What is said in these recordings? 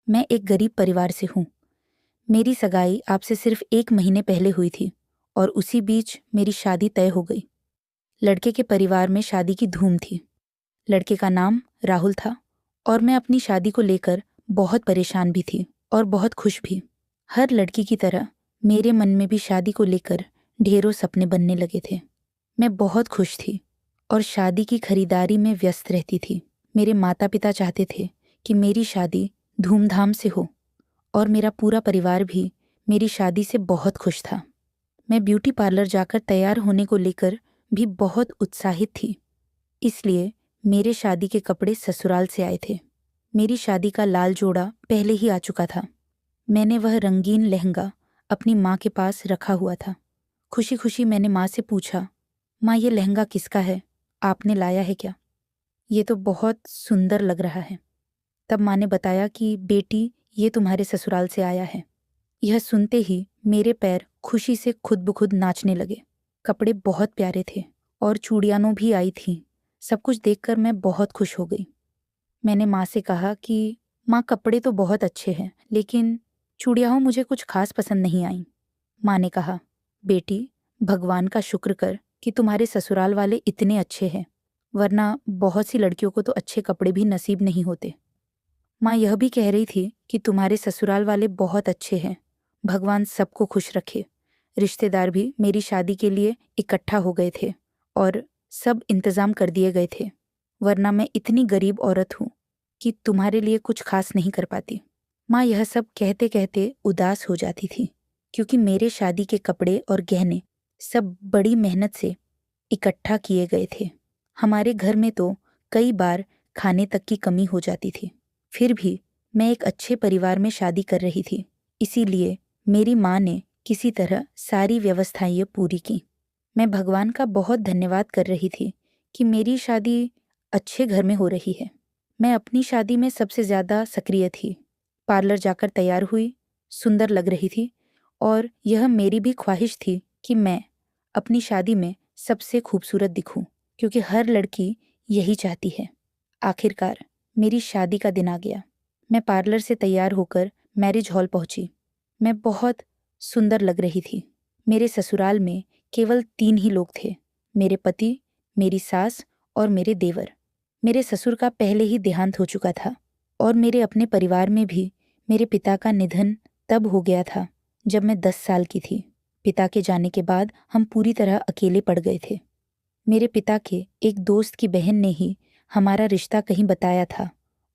मैं एक गरीब परिवार से हूँ। मेरी सगाई आपसे सिर्फ 1 महीने पहले हुई थी और उसी बीच मेरी शादी तय हो गई। लड़के के परिवार में शादी की धूम थी। लड़के का नाम राहुल था और मैं अपनी शादी को लेकर बहुत परेशान भी थी और बहुत खुश भी। हर लड़की की तरह मेरे मन में भी शादी को लेकर ढेरों सपने बनने लगे थे। मैं बहुत खुश थी और शादी की खरीदारी में व्यस्त रहती थी। मेरे माता पिता चाहते थे कि मेरी शादी धूमधाम से हो और मेरा पूरा परिवार भी मेरी शादी से बहुत खुश था। मैं ब्यूटी पार्लर जाकर तैयार होने को लेकर भी बहुत उत्साहित थी, इसलिए मेरे शादी के कपड़े ससुराल से आए थे। मेरी शादी का लाल जोड़ा पहले ही आ चुका था। मैंने वह रंगीन लहंगा अपनी माँ के पास रखा हुआ था। खुशी खुशी मैंने माँ से पूछा, माँ ये लहंगा किसका है? आपने लाया है क्या? ये तो बहुत सुंदर लग रहा है। तब माँ ने बताया कि बेटी ये तुम्हारे ससुराल से आया है। यह सुनते ही मेरे पैर खुशी से खुद ब खुद नाचने लगे। कपड़े बहुत प्यारे थे और चूड़ियानों भी आई थीं। सब कुछ देखकर मैं बहुत खुश हो गई। मैंने माँ से कहा कि माँ कपड़े तो बहुत अच्छे हैं, लेकिन चूड़ियाँ मुझे कुछ खास पसंद नहीं आईं। माँ ने कहा, बेटी भगवान का शुक्र कर कि तुम्हारे ससुराल वाले इतने अच्छे हैं, वरना बहुत सी लड़कियों को तो अच्छे कपड़े भी नसीब नहीं होते। माँ यह भी कह रही थी कि तुम्हारे ससुराल वाले बहुत अच्छे हैं, भगवान सबको खुश रखे। रिश्तेदार भी मेरी शादी के लिए इकट्ठा हो गए थे और सब इंतजाम कर दिए गए थे, वरना मैं इतनी गरीब औरत हूँ कि तुम्हारे लिए कुछ खास नहीं कर पाती। माँ यह सब कहते कहते उदास हो जाती थी, क्योंकि मेरे शादी के कपड़े और गहने सब बड़ी मेहनत से इकट्ठा किए गए थे। हमारे घर में तो कई बार खाने तक की कमी हो जाती थी। फिर भी मैं एक अच्छे परिवार में शादी कर रही थी, इसीलिए मेरी माँ ने किसी तरह सारी व्यवस्थाएं पूरी की। मैं भगवान का बहुत धन्यवाद कर रही थी कि मेरी शादी अच्छे घर में हो रही है। मैं अपनी शादी में सबसे ज़्यादा सक्रिय थी। पार्लर जाकर तैयार हुई, सुंदर लग रही थी और यह मेरी भी ख्वाहिश थी कि मैं अपनी शादी में सबसे खूबसूरत दिखूं, क्योंकि हर लड़की यही चाहती है। आखिरकार मेरी शादी का दिन आ गया। मैं पार्लर से तैयार होकर मैरिज हॉल पहुंची। मैं बहुत सुंदर लग रही थी। मेरे ससुराल में केवल 3 ही लोग थे, मेरे पति, मेरी सास और मेरे देवर। मेरे ससुर का पहले ही देहांत हो चुका था और मेरे अपने परिवार में भी मेरे पिता का निधन तब हो गया था जब मैं 10 साल की थी। पिता के जाने के बाद हम पूरी तरह अकेले पड़ गए थे। मेरे पिता के एक दोस्त की बहन ने ही हमारा रिश्ता कहीं बताया था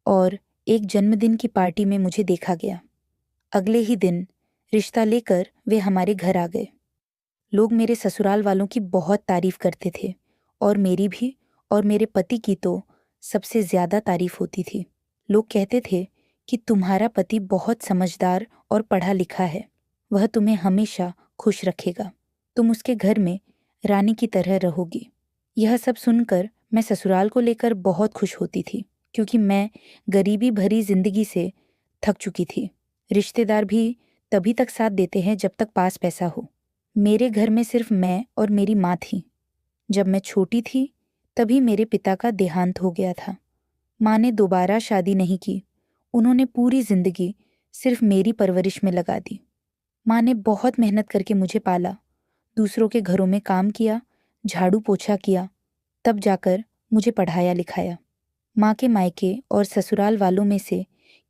और एक जन्मदिन की पार्टी में मुझे देखा गया। अगले ही दिन रिश्ता लेकर वे हमारे घर आ गए। लोग मेरे ससुराल वालों की बहुत तारीफ करते थे और मेरी भी, और मेरे पति की तो सबसे ज़्यादा तारीफ होती थी। लोग कहते थे कि तुम्हारा पति बहुत समझदार और पढ़ा लिखा है, वह तुम्हें हमेशा खुश रखेगा, तुम उसके घर में रानी की तरह रहोगी। यह सब सुनकर मैं ससुराल को लेकर बहुत खुश होती थी, क्योंकि मैं गरीबी भरी जिंदगी से थक चुकी थी। रिश्तेदार भी तभी तक साथ देते हैं जब तक पास पैसा हो। मेरे घर में सिर्फ मैं और मेरी माँ थी। जब मैं छोटी थी तभी मेरे पिता का देहांत हो गया था। माँ ने दोबारा शादी नहीं की। उन्होंने पूरी जिंदगी सिर्फ मेरी परवरिश में लगा दी। माँ ने बहुत मेहनत करके मुझे पाला, दूसरों के घरों में काम किया, झाड़ू पोछा किया, तब जाकर मुझे पढ़ाया लिखाया। माँ के मायके और ससुराल वालों में से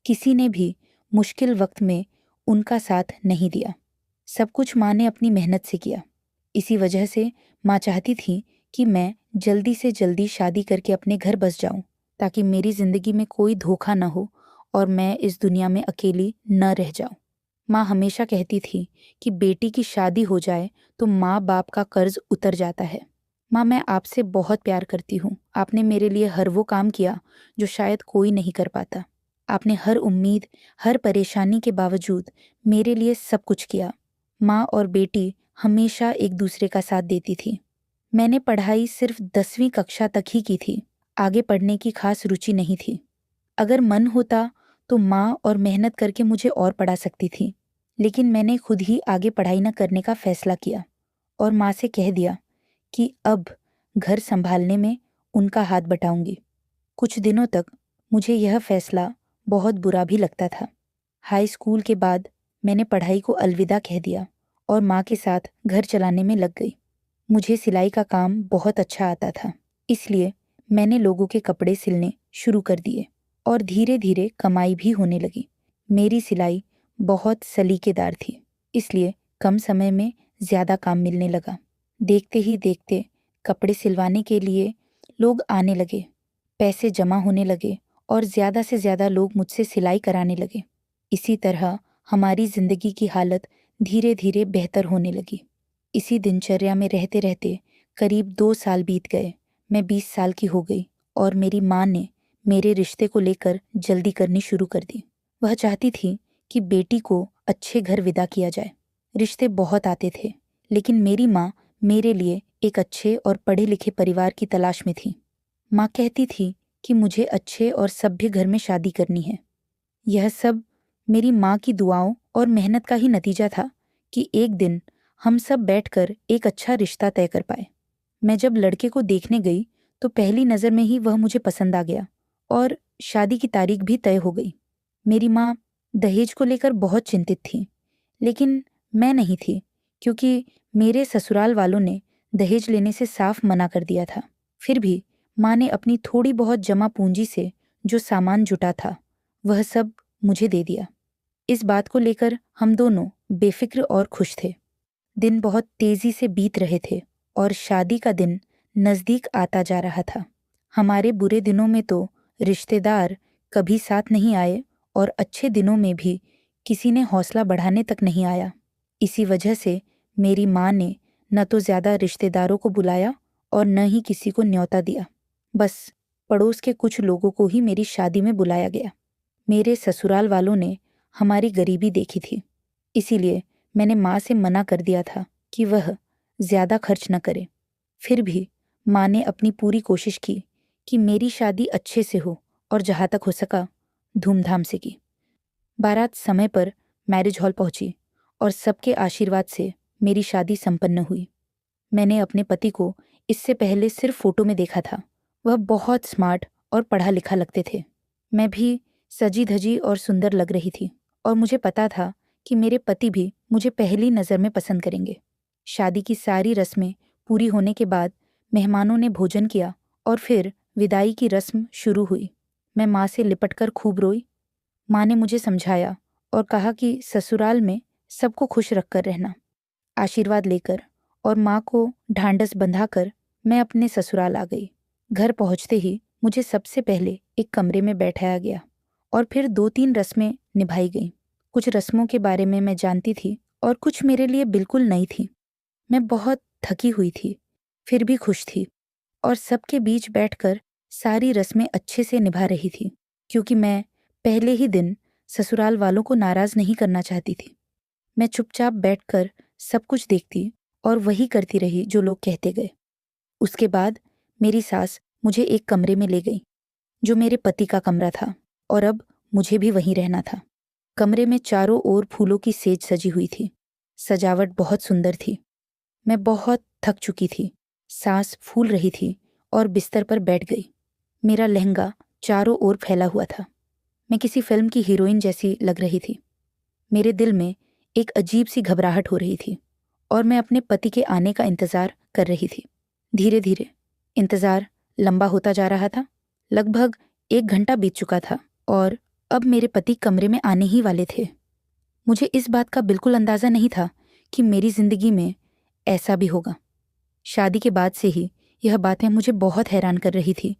किसी ने भी मुश्किल वक्त में उनका साथ नहीं दिया। सब कुछ माँ ने अपनी मेहनत से किया। इसी वजह से माँ चाहती थी कि मैं जल्दी से जल्दी शादी करके अपने घर बस जाऊं, ताकि मेरी जिंदगी में कोई धोखा न हो और मैं इस दुनिया में अकेली न रह जाऊं। माँ हमेशा कहती थी कि बेटी की शादी हो जाए तो माँ बाप का कर्ज उतर जाता है। माँ मैं आपसे बहुत प्यार करती हूँ। आपने मेरे लिए हर वो काम किया जो शायद कोई नहीं कर पाता। आपने हर उम्मीद, हर परेशानी के बावजूद मेरे लिए सब कुछ किया। माँ और बेटी हमेशा एक दूसरे का साथ देती थी। मैंने पढ़ाई सिर्फ 10वीं कक्षा तक ही की थी। आगे पढ़ने की खास रुचि नहीं थी। अगर मन होता तो माँ और मेहनत करके मुझे और पढ़ा सकती थी, लेकिन मैंने खुद ही आगे पढ़ाई न करने का फैसला किया और माँ से कह दिया कि अब घर संभालने में उनका हाथ बटाऊंगी। कुछ दिनों तक मुझे यह फैसला बहुत बुरा भी लगता था, हाई स्कूल के बाद मैंने पढ़ाई को अलविदा कह दिया और माँ के साथ घर चलाने में लग गई। मुझे सिलाई का काम बहुत अच्छा आता था, इसलिए मैंने लोगों के कपड़े सिलने शुरू कर दिए और धीरे धीरे कमाई भी होने लगी। मेरी सिलाई बहुत सलीकेदार थी, इसलिए कम समय में ज़्यादा काम मिलने लगा। देखते ही देखते कपड़े सिलवाने के लिए लोग आने लगे, पैसे जमा होने लगे और ज़्यादा से ज़्यादा लोग मुझसे सिलाई कराने लगे। इसी तरह हमारी ज़िंदगी की हालत धीरे धीरे बेहतर होने लगी। इसी दिनचर्या में रहते रहते करीब 2 साल बीत गए। मैं 20 साल की हो गई और मेरी माँ ने मेरे रिश्ते को लेकर जल्दी करनी शुरू कर दी। वह चाहती थी कि बेटी को अच्छे घर विदा किया जाए। रिश्ते बहुत आते थे, लेकिन मेरी माँ मेरे लिए एक अच्छे और पढ़े लिखे परिवार की तलाश में थी। माँ कहती थी कि मुझे अच्छे और सभ्य घर में शादी करनी है। यह सब मेरी माँ की दुआओं और मेहनत का ही नतीजा था कि एक दिन हम सब बैठकर एक अच्छा रिश्ता तय कर पाए। मैं जब लड़के को देखने गई तो पहली नज़र में ही वह मुझे पसंद आ गया और शादी की तारीख भी तय हो गई। मेरी माँ दहेज को लेकर बहुत चिंतित थी, लेकिन मैं नहीं थी, क्योंकि मेरे ससुराल वालों ने दहेज लेने से साफ मना कर दिया था। फिर भी माँ ने अपनी थोड़ी बहुत जमा पूंजी से जो सामान जुटा था वह सब मुझे दे दिया। इस बात को लेकर हम दोनों बेफिक्र और खुश थे। दिन बहुत तेजी से बीत रहे थे और शादी का दिन नज़दीक आता जा रहा था। हमारे बुरे दिनों में तो रिश्तेदार कभी साथ नहीं आए और अच्छे दिनों में भी किसी ने हौसला बढ़ाने तक नहीं आया। इसी वजह से मेरी माँ ने न तो ज़्यादा रिश्तेदारों को बुलाया और न ही किसी को न्योता दिया। बस पड़ोस के कुछ लोगों को ही मेरी शादी में बुलाया गया। मेरे ससुराल वालों ने हमारी गरीबी देखी थी, इसीलिए मैंने माँ से मना कर दिया था कि वह ज़्यादा खर्च न करे। फिर भी माँ ने अपनी पूरी कोशिश की कि मेरी शादी अच्छे से हो और जहाँ तक हो सका धूमधाम से की। बारात समय पर मैरिज हॉल पहुंची और सबके आशीर्वाद से मेरी शादी संपन्न हुई। मैंने अपने पति को इससे पहले सिर्फ फोटो में देखा था। वह बहुत स्मार्ट और पढ़ा लिखा लगते थे। मैं भी सजी धजी और सुंदर लग रही थी और मुझे पता था कि मेरे पति भी मुझे पहली नज़र में पसंद करेंगे। शादी की सारी रस्में पूरी होने के बाद मेहमानों ने भोजन किया और फिर विदाई की रस्म शुरू हुई। मैं माँ से लिपटकर खूब रोई। माँ ने मुझे समझाया और कहा कि ससुराल में सबको खुश रखकर रहना। आशीर्वाद लेकर और माँ को ढांढस बंधाकर मैं अपने ससुराल आ गई। घर पहुँचते ही मुझे सबसे पहले एक कमरे में बैठाया गया और फिर 2-3 रस्में निभाई गईं। कुछ रस्मों के बारे में मैं जानती थी और कुछ मेरे लिए बिल्कुल नई थी। मैं बहुत थकी हुई थी, फिर भी खुश थी और सबके बीच बैठकर सारी रस्में अच्छे से निभा रही थी, क्योंकि मैं पहले ही दिन ससुराल वालों को नाराज़ नहीं करना चाहती थी। मैं चुपचाप बैठकर सब कुछ देखती और वही करती रही जो लोग कहते गए। उसके बाद मेरी सास मुझे एक कमरे में ले गई, जो मेरे पति का कमरा था, और अब मुझे भी वहीं रहना था। कमरे में चारों ओर फूलों की सेज सजी हुई थी। सजावट बहुत सुंदर थी। मैं बहुत थक चुकी थी। सांस फूल रही थी और बिस्तर पर बैठ गई। मेरा लहंगा चारों ओर फैला हुआ था। मैं किसी फिल्म की हीरोइन जैसी लग रही थी। मेरे दिल में एक अजीब सी घबराहट हो रही थी और मैं अपने पति के आने का इंतज़ार कर रही थी। धीरे धीरे इंतज़ार लंबा होता जा रहा था। लगभग 1 घंटा बीत चुका था और अब मेरे पति कमरे में आने ही वाले थे। मुझे इस बात का बिल्कुल अंदाज़ा नहीं था कि मेरी ज़िंदगी में ऐसा भी होगा। शादी के बाद से ही यह बातें मुझे बहुत हैरान कर रही थी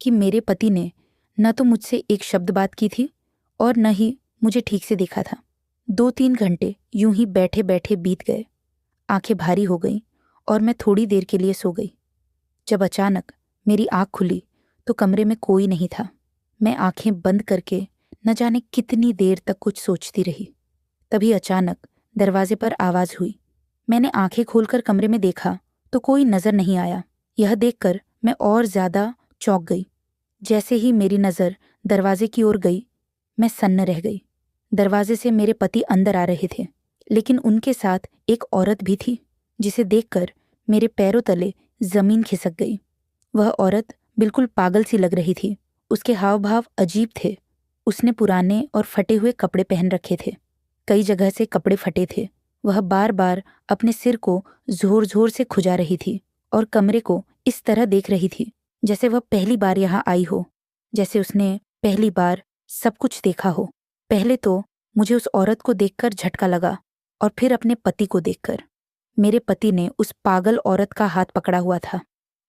कि मेरे पति ने न तो मुझसे एक शब्द बात की थी और न ही मुझे ठीक से देखा था। 2-3 घंटे यूं ही बैठे बैठे बीत गए। आंखें भारी हो गईं और मैं थोड़ी देर के लिए सो गई। जब अचानक मेरी आंख खुली तो कमरे में कोई नहीं था। मैं आंखें बंद करके न जाने कितनी देर तक कुछ सोचती रही। तभी अचानक दरवाजे पर आवाज़ हुई। मैंने आंखें खोलकर कमरे में देखा तो कोई नज़र नहीं आया। यह देखकर मैं और ज़्यादा चौंक गई। जैसे ही मेरी नज़र दरवाजे की ओर गई, मैं सन्न रह गई। दरवाजे से मेरे पति अंदर आ रहे थे, लेकिन उनके साथ एक औरत भी थी, जिसे देखकर मेरे पैरों तले ज़मीन खिसक गई। वह औरत बिल्कुल पागल सी लग रही थी। उसके हाव भाव अजीब थे। उसने पुराने और फटे हुए कपड़े पहन रखे थे। कई जगह से कपड़े फटे थे। वह बार बार अपने सिर को जोर जोर से खुजा रही थी और कमरे को इस तरह देख रही थी जैसे वह पहली बार यहाँ आई हो, जैसे उसने पहली बार सब कुछ देखा हो। पहले तो मुझे उस औरत को देखकर झटका लगा और फिर अपने पति को देखकर। मेरे पति ने उस पागल औरत का हाथ पकड़ा हुआ था।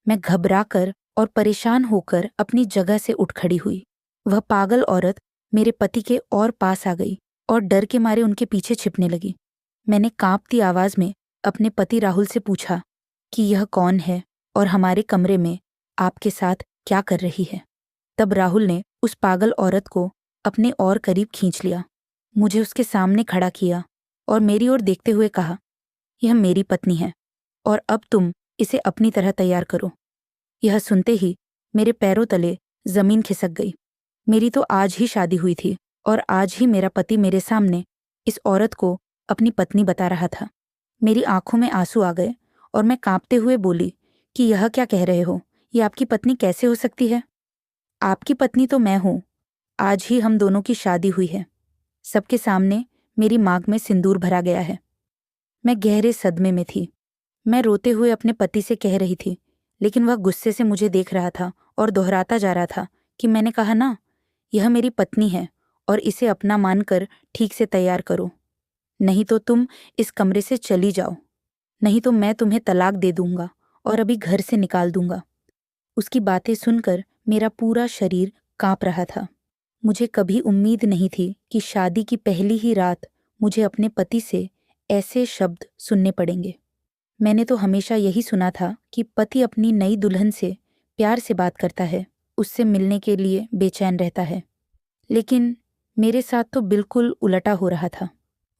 मैं घबरा कर और परेशान होकर अपनी जगह से उठ खड़ी हुई। वह पागल औरत मेरे पति के और पास आ गई और डर के मारे उनके पीछे छिपने लगी। मैंने कांपती आवाज में अपने पति राहुल से पूछा कि यह कौन है और हमारे कमरे में आपके साथ क्या कर रही है। तब राहुल ने उस पागल औरत को अपने और करीब खींच लिया, मुझे उसके सामने खड़ा किया और मेरी ओर देखते हुए कहा, यह मेरी पत्नी है और अब तुम इसे अपनी तरह तैयार करो। यह सुनते ही मेरे पैरों तले जमीन खिसक गई। मेरी तो आज ही शादी हुई थी और आज ही मेरा पति मेरे सामने इस औरत को अपनी पत्नी बता रहा था। मेरी आंखों में आंसू आ गए और मैं कांपते हुए बोली कि यह क्या कह रहे हो, ये आपकी पत्नी कैसे हो सकती है? आपकी पत्नी तो मैं हूं। आज ही हम दोनों की शादी हुई है। सबके सामने मेरी मांग में सिंदूर भरा गया है। मैं गहरे सदमे में थी। मैं रोते हुए अपने पति से कह रही थी, लेकिन वह गुस्से से मुझे देख रहा था और दोहराता जा रहा था कि मैंने कहा ना, यह मेरी पत्नी है और इसे अपना मानकर ठीक से तैयार करो, नहीं तो तुम इस कमरे से चली जाओ, नहीं तो मैं तुम्हें तलाक दे दूंगा और अभी घर से निकाल दूंगा। उसकी बातें सुनकर मेरा पूरा शरीर कांप रहा था। मुझे कभी उम्मीद नहीं थी कि शादी की पहली ही रात मुझे अपने पति से ऐसे शब्द सुनने पड़ेंगे। मैंने तो हमेशा यही सुना था कि पति अपनी नई दुल्हन से प्यार से बात करता है, उससे मिलने के लिए बेचैन रहता है। लेकिन मेरे साथ तो बिल्कुल उलटा हो रहा था।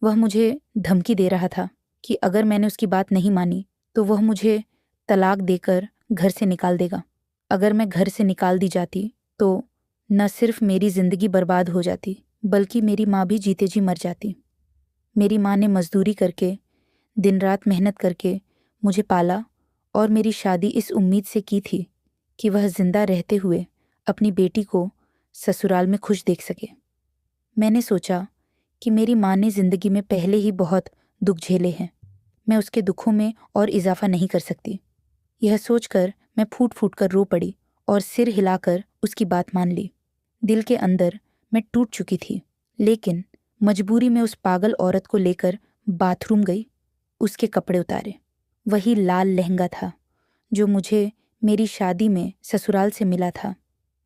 वह मुझे धमकी दे रहा था कि अगर मैंने उसकी बात नहीं मानी तो वह मुझे तलाक देकर घर से निकाल देगा। अगर मैं घर से निकाल दी जाती तो न सिर्फ मेरी जिंदगी बर्बाद हो जाती, बल्कि मेरी माँ भी जीते जी मर जाती। मेरी माँ ने मजदूरी करके, दिन रात मेहनत करके मुझे पाला और मेरी शादी इस उम्मीद से की थी कि वह जिंदा रहते हुए अपनी बेटी को ससुराल में खुश देख सके। मैंने सोचा कि मेरी माँ ने जिंदगी में पहले ही बहुत दुख झेले हैं, मैं उसके दुखों में और इजाफा नहीं कर सकती। यह सोचकर मैं फूट फूट कर रो पड़ी और सिर हिलाकर उसकी बात मान ली। दिल के अंदर मैं टूट चुकी थी, लेकिन मजबूरी में उस पागल औरत को लेकर बाथरूम गई, उसके कपड़े उतारे। वही लाल लहंगा था जो मुझे मेरी शादी में ससुराल से मिला था।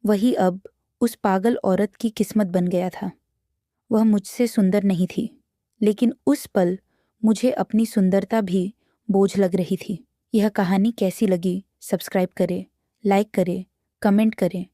वही अब उस पागल औरत की किस्मत बन गया था। वह मुझसे सुंदर नहीं थी, लेकिन उस पल मुझे अपनी सुंदरता भी बोझ लग रही थी। यह कहानी कैसी लगी? सब्सक्राइब करें, लाइक करें, कमेंट करें